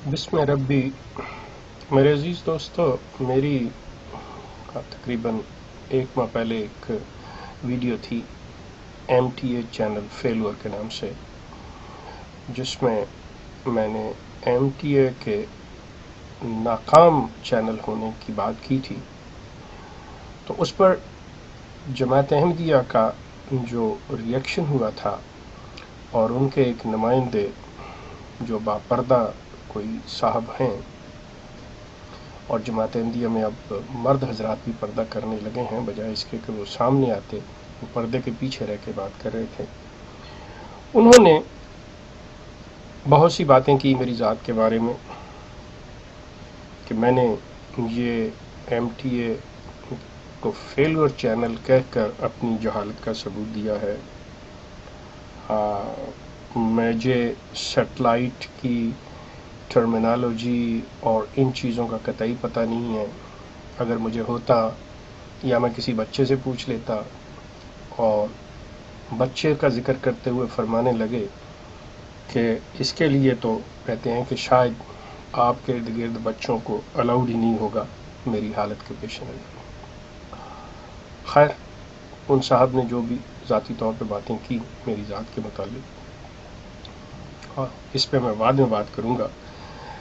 بسم ربی میرے عزیز دوستو، میری تقریباً ایک ماہ پہلے ایک ویڈیو تھی MTA چینل فیلور کے نام سے، جس میں میں نے MTA کے ناکام چینل ہونے کی بات کی تھی۔ تو اس پر جماعت احمدیہ کا جو ریئیکشن ہوا تھا اور ان کے ایک نمائندے جو باپردہ کوئی صاحب ہیں، اور جماعت احمدیہ میں اب مرد حضرات بھی پردہ کرنے لگے ہیں، بجائے اس کے کہ وہ سامنے آتے، وہ پردے کے پیچھے رہ کے بات کر رہے تھے۔ انہوں نے بہت سی باتیں کی میری ذات کے بارے میں کہ میں نے یہ MTA کو فیلور چینل کہہ کر اپنی جہالت کا ثبوت دیا ہے۔ مجھے سیٹلائٹ کی ٹرمینالوجی اور ان چیزوں کا قطعی پتہ نہیں ہے۔ اگر مجھے ہوتا یا میں کسی بچے سے پوچھ لیتا، اور بچے کا ذکر کرتے ہوئے فرمانے لگے کہ اس کے لیے تو کہتے ہیں کہ شاید آپ کے ارد گرد بچوں کو الاؤڈ ہی نہیں ہوگا میری حالت کے پیش نظر۔ خیر، ان صاحب نے جو بھی ذاتی طور پہ باتیں کی میری ذات کے متعلق، اس پہ میں بعد میں بات کروں گا،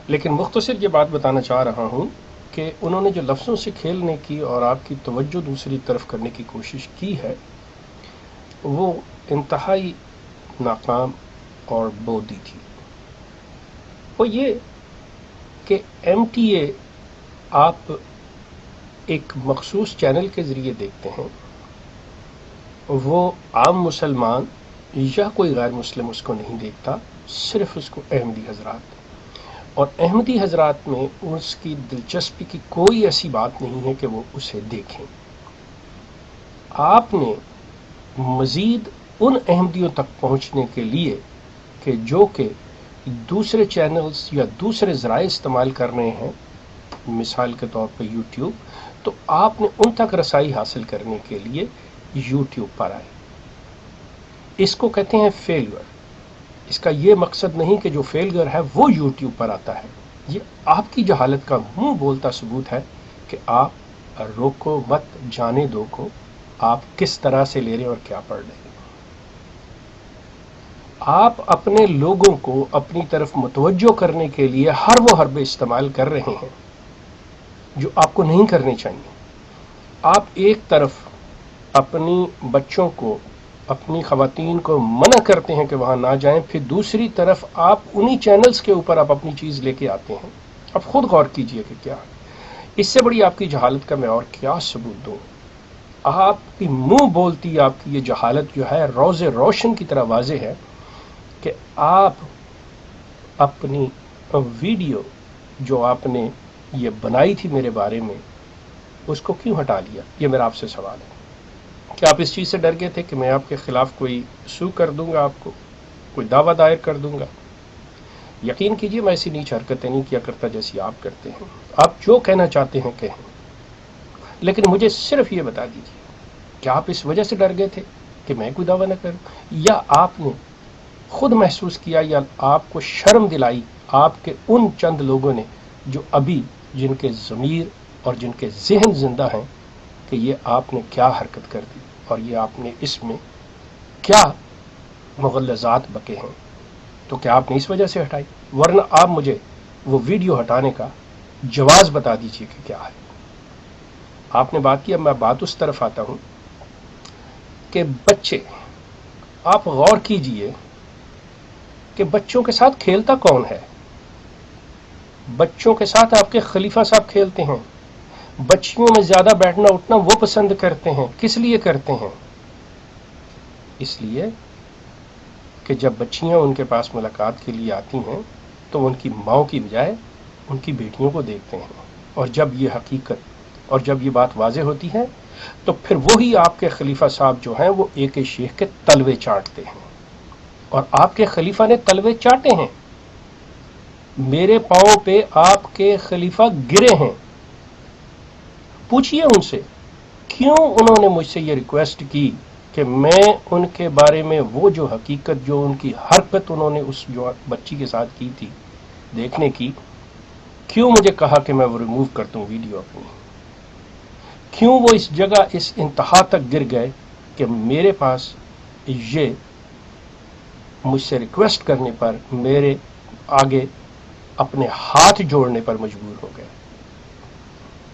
لیکن مختصر یہ بات بتانا چاہ رہا ہوں کہ انہوں نے جو لفظوں سے کھیلنے کی اور آپ کی توجہ دوسری طرف کرنے کی کوشش کی ہے، وہ انتہائی ناکام اور بودی تھی۔ وہ یہ کہ MTA آپ ایک مخصوص چینل کے ذریعے دیکھتے ہیں، وہ عام مسلمان یا کوئی غیر مسلم اس کو نہیں دیکھتا، صرف اس کو احمدی حضرات، اور احمدی حضرات میں اس کی دلچسپی کی کوئی ایسی بات نہیں ہے کہ وہ اسے دیکھیں۔ آپ نے مزید ان احمدیوں تک پہنچنے کے لیے کہ جو کہ دوسرے چینلز یا دوسرے ذرائع استعمال کر رہے ہیں، مثال کے طور پہ یوٹیوب، تو آپ نے ان تک رسائی حاصل کرنے کے لیے یوٹیوب پر آئے۔ اس کو کہتے ہیں فیلور۔ اس کا یہ مقصد نہیں کہ جو فیلگر ہے وہ یوٹیوب پر آتا ہے، یہ آپ کی جہالت کا منہ بولتا ثبوت ہے کہ آپ روکو مت جانے دو کو آپ کس طرح سے لے رہے اور کیا پڑھ رہے ہیں۔ آپ اپنے لوگوں کو اپنی طرف متوجہ کرنے کے لیے ہر وہ حربے استعمال کر رہے ہیں جو آپ کو نہیں کرنے چاہیے۔ آپ ایک طرف اپنی بچوں کو، اپنی خواتین کو منع کرتے ہیں کہ وہاں نہ جائیں، پھر دوسری طرف آپ انہی چینلز کے اوپر آپ اپنی چیز لے کے آتے ہیں۔ اب خود غور کیجئے کہ کیا ہے۔ اس سے بڑی آپ کی جہالت کا میں اور کیا ثبوت دوں۔ آپ کی منہ بولتی آپ کی یہ جہالت جو ہے روز روشن کی طرح واضح ہے کہ آپ اپنی ویڈیو جو آپ نے یہ بنائی تھی میرے بارے میں، اس کو کیوں ہٹا لیا؟ یہ میرا آپ سے سوال ہے۔ کیا آپ اس چیز سے ڈر گئے تھے کہ میں آپ کے خلاف کوئی سو کر دوں گا، آپ کو کوئی دعویٰ دائر کر دوں گا؟ یقین کیجئے میں ایسی نیچ حرکتیں نہیں کیا کرتا جیسی آپ کرتے ہیں۔ آپ جو کہنا چاہتے ہیں کہیں، لیکن مجھے صرف یہ بتا دیجیے، کیا آپ اس وجہ سے ڈر گئے تھے کہ میں کوئی دعویٰ نہ کروں، یا آپ نے خود محسوس کیا، یا آپ کو شرم دلائی آپ کے ان چند لوگوں نے جو ابھی جن کے ضمیر اور جن کے ذہن زندہ ہیں کہ یہ آپ نے کیا حرکت کر دی اور یہ آپ نے اس میں کیا مغلظات بکے ہیں؟ تو کیا آپ نے اس وجہ سے ہٹائی؟ ورنہ آپ مجھے وہ ویڈیو ہٹانے کا جواز بتا دیجئے کہ کیا ہے۔ آپ نے بات کی، اب میں بات اس طرف آتا ہوں کہ بچے، آپ غور کیجئے کہ بچوں کے ساتھ کھیلتا کون ہے؟ بچوں کے ساتھ آپ کے خلیفہ صاحب کھیلتے ہیں، بچیوں میں زیادہ بیٹھنا اٹھنا وہ پسند کرتے ہیں۔ کس لیے کرتے ہیں؟ اس لیے کہ جب بچیاں ان کے پاس ملاقات کے لیے آتی ہیں تو ان کی ماؤں کی بجائے ان کی بیٹیوں کو دیکھتے ہیں، اور جب یہ حقیقت اور جب یہ بات واضح ہوتی ہے تو پھر وہی آپ کے خلیفہ صاحب جو ہیں وہ ایک شیخ کے تلوے چاٹتے ہیں، اور آپ کے خلیفہ نے تلوے چاٹے ہیں۔ میرے پاؤں پہ آپ کے خلیفہ گرے ہیں۔ پوچھئے ان سے کیوں انہوں نے مجھ سے یہ ریکویسٹ کی کہ میں ان کے بارے میں وہ جو حقیقت، جو ان کی حرکت انہوں نے اس جو بچی کے ساتھ کی تھی دیکھنے کی، کیوں مجھے کہا کہ میں وہ ریموو کر دوں ویڈیو اپنی؟ کیوں وہ اس جگہ اس انتہا تک گر گئے کہ میرے پاس یہ مجھ سے ریکویسٹ کرنے پر میرے آگے اپنے ہاتھ جوڑنے پر مجبور ہو گئے؟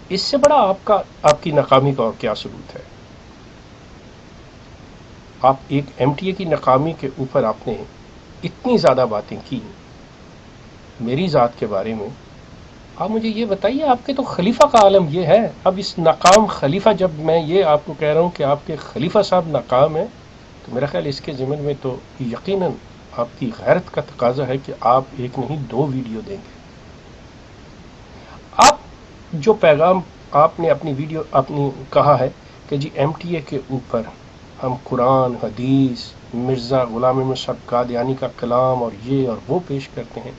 اس سے بڑا آپ کی ناکامی کا اور کیا ثبوت ہے؟ آپ ایک ایم ٹی اے کی ناکامی کے اوپر آپ نے اتنی زیادہ باتیں کی میری ذات کے بارے میں. آپ مجھے یہ بتائیے، آپ کے تو خلیفہ کا عالم یہ ہے. اب اس ناکام خلیفہ، جب میں یہ آپ کو کہہ رہا ہوں کہ آپ کے خلیفہ صاحب ناکام ہیں، تو میرا خیال اس کے ضمن میں تو یقیناً آپ کی غیرت کا تقاضا ہے کہ آپ ایک نہیں 2 ویڈیو دیں گے. آپ جو پیغام آپ نے اپنی ویڈیو اپنی کہا ہے کہ جی ایم ٹی اے کے اوپر ہم قرآن، حدیث، مرزا غلام احمد صاحب قادیانی کا کلام اور یہ اور وہ پیش کرتے ہیں.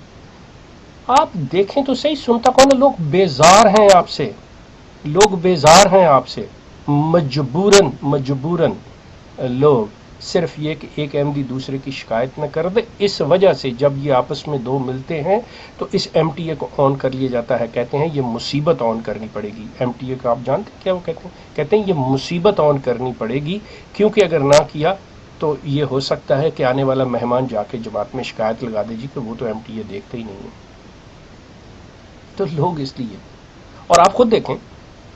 آپ دیکھیں تو صحیح، سنتا کون ہے؟ لوگ بیزار ہیں آپ سے، لوگ بیزار ہیں آپ سے، مجبوراً لوگ صرف یہ کہ ایک احمدی دوسرے کی شکایت نہ کر دے. اس وجہ سے جب یہ آپس میں 2 ملتے ہیں تو اس ایم ٹی اے کو آن کر لیا جاتا ہے. کہتے ہیں یہ مصیبت آن کرنی پڑے گی. ایم ٹی اے کا آپ جانتے ہیں کیا وہ کہتے ہیں یہ مصیبت آن کرنی پڑے گی، کیونکہ اگر نہ کیا تو یہ ہو سکتا ہے کہ آنے والا مہمان جا کے جماعت میں شکایت لگا دے جی کہ وہ تو ایم ٹی اے دیکھتے ہی نہیں ہے. تو لوگ اس لیے، اور آپ خود دیکھیں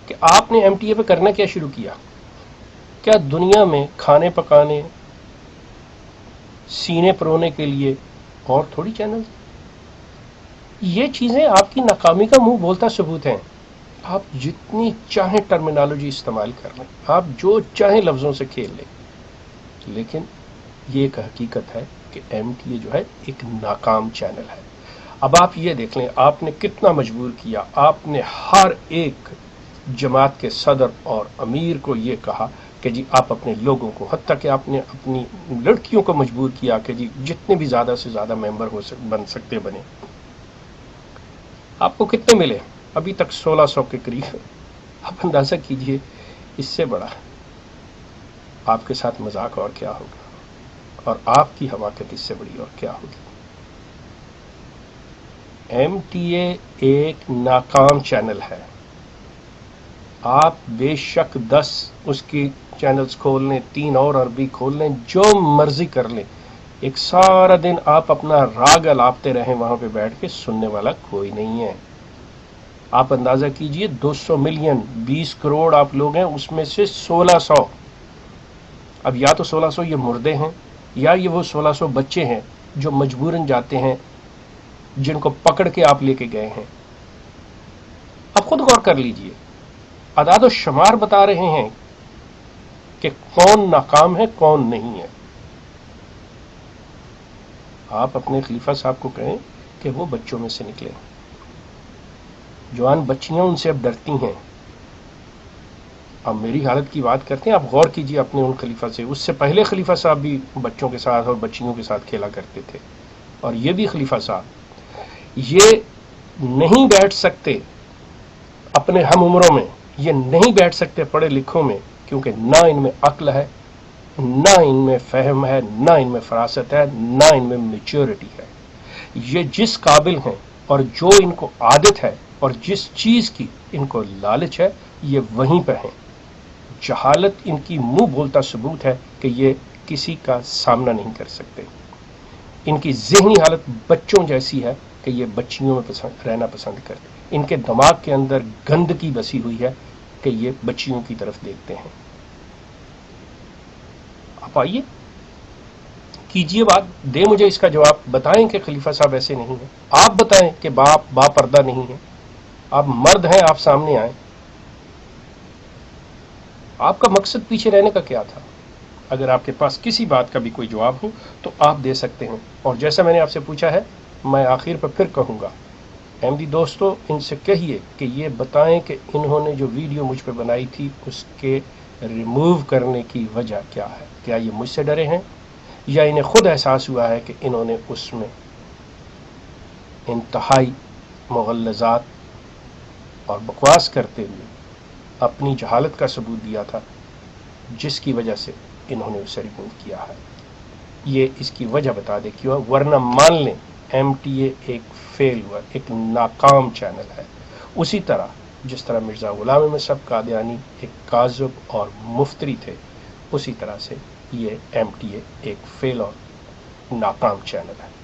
کہ آپ نے ایم ٹی اے پہ کرنا کیا شروع کیا. کیا دنیا میں کھانے پکانے، سینے پرونے کے لیے اور تھوڑی چینل؟ یہ چیزیں آپ کی ناکامی کا منہ بولتا ثبوت ہیں. آپ جتنی چاہیں ٹرمینالوجی استعمال کر لیں، آپ جو چاہیں لفظوں سے کھیل لیں، لیکن یہ ایک حقیقت ہے کہ ایم ٹی اے جو ہے ایک ناکام چینل ہے. اب آپ یہ دیکھ لیں آپ نے کتنا مجبور کیا. آپ نے ہر ایک جماعت کے صدر اور امیر کو یہ کہا کہ جی آپ اپنے لوگوں کو، حتیٰ کہ آپ نے اپنی لڑکیوں کو مجبور کیا کہ جی جتنے بھی زیادہ سے زیادہ ممبر بن سکتے بنے. آپ کو کتنے ملے؟ ابھی تک 1600 کے قریب. آپ اندازہ کیجئے اس سے بڑا آپ کے ساتھ مذاق اور کیا ہوگا، اور آپ کی حماقت اس سے بڑی اور کیا ہوگی. ایم ٹی اے ایک ناکام چینل ہے. آپ بے شک 10 اس کی چینلز کھول لیں، 3 اور عربی کھول لیں، جو مرضی کر لیں، ایک سارا دن آپ اپنا راگ الاپتے رہیں وہاں پہ بیٹھ کے، سننے والا کوئی نہیں ہے. آپ اندازہ کیجئے 200 ملین 20 کروڑ آپ لوگ ہیں، اس میں سے 1600، اب یا تو 1600 یہ مردے ہیں یا یہ وہ 1600 بچے ہیں جو مجبوراً جاتے ہیں، جن کو پکڑ کے آپ لے کے گئے ہیں. اب خود غور کر لیجئے، اعداد و شمار بتا رہے ہیں کہ کون ناکام ہے کون نہیں ہے. آپ اپنے خلیفہ صاحب کو کہیں کہ وہ بچوں میں سے نکلے. جوان بچیاں ان سے اب ڈرتی ہیں. اب میری حالت کی بات کرتے ہیں، آپ غور کیجئے اپنے ان خلیفہ سے. اس سے پہلے خلیفہ صاحب بھی بچوں کے ساتھ اور بچیوں کے ساتھ کھیلا کرتے تھے، اور یہ بھی خلیفہ صاحب یہ نہیں بیٹھ سکتے اپنے ہم عمروں میں، یہ نہیں بیٹھ سکتے پڑھے لکھوں میں، کیونکہ نہ ان میں عقل ہے، نہ ان میں فہم ہے، نہ ان میں فراست ہے، نہ ان میں میچورٹی ہے. یہ جس قابل ہیں اور جو ان کو عادت ہے اور جس چیز کی ان کو لالچ ہے، یہ وہیں پہ ہیں. جہالت ان کی منہ بولتا ثبوت ہے کہ یہ کسی کا سامنا نہیں کر سکتے. ان کی ذہنی حالت بچوں جیسی ہے کہ یہ بچیوں میں رہنا پسند کرتے. ان کے دماغ کے اندر گندگی بسی ہوئی ہے کہ یہ بچیوں کی طرف دیکھتے ہیں. آپ آئیے کیجئے بات، دے مجھے اس کا جواب. بتائیں کہ خلیفہ صاحب ایسے نہیں ہیں. آپ بتائیں کہ باپ با پردہ نہیں ہے. آپ مرد ہیں، آپ سامنے آئیں. آپ کا مقصد پیچھے رہنے کا کیا تھا؟ اگر آپ کے پاس کسی بات کا بھی کوئی جواب ہو تو آپ دے سکتے ہیں. اور جیسا میں نے آپ سے پوچھا ہے، میں آخر پر پھر کہوں گا، احمدی دوستو ان سے کہیے کہ یہ بتائیں کہ انہوں نے جو ویڈیو مجھ پہ بنائی تھی اس کے ریموو کرنے کی وجہ کیا ہے. کیا یہ مجھ سے ڈرے ہیں یا انہیں خود احساس ہوا ہے کہ انہوں نے اس میں انتہائی مغلظات اور بکواس کرتے ہوئے اپنی جہالت کا ثبوت دیا تھا، جس کی وجہ سے انہوں نے اسے ریموو کیا ہے. یہ اس کی وجہ بتا دے کیوں، ورنہ مان لیں ایم ٹی اے ایک فیل ہوا، ایک ناکام چینل ہے. اسی طرح جس طرح مرزا غلام احمد صاحب قادیانی ایک کاذب اور مفتری تھے، اسی طرح سے یہ ایم ٹی اے ایک فیل اور ناکام چینل ہے.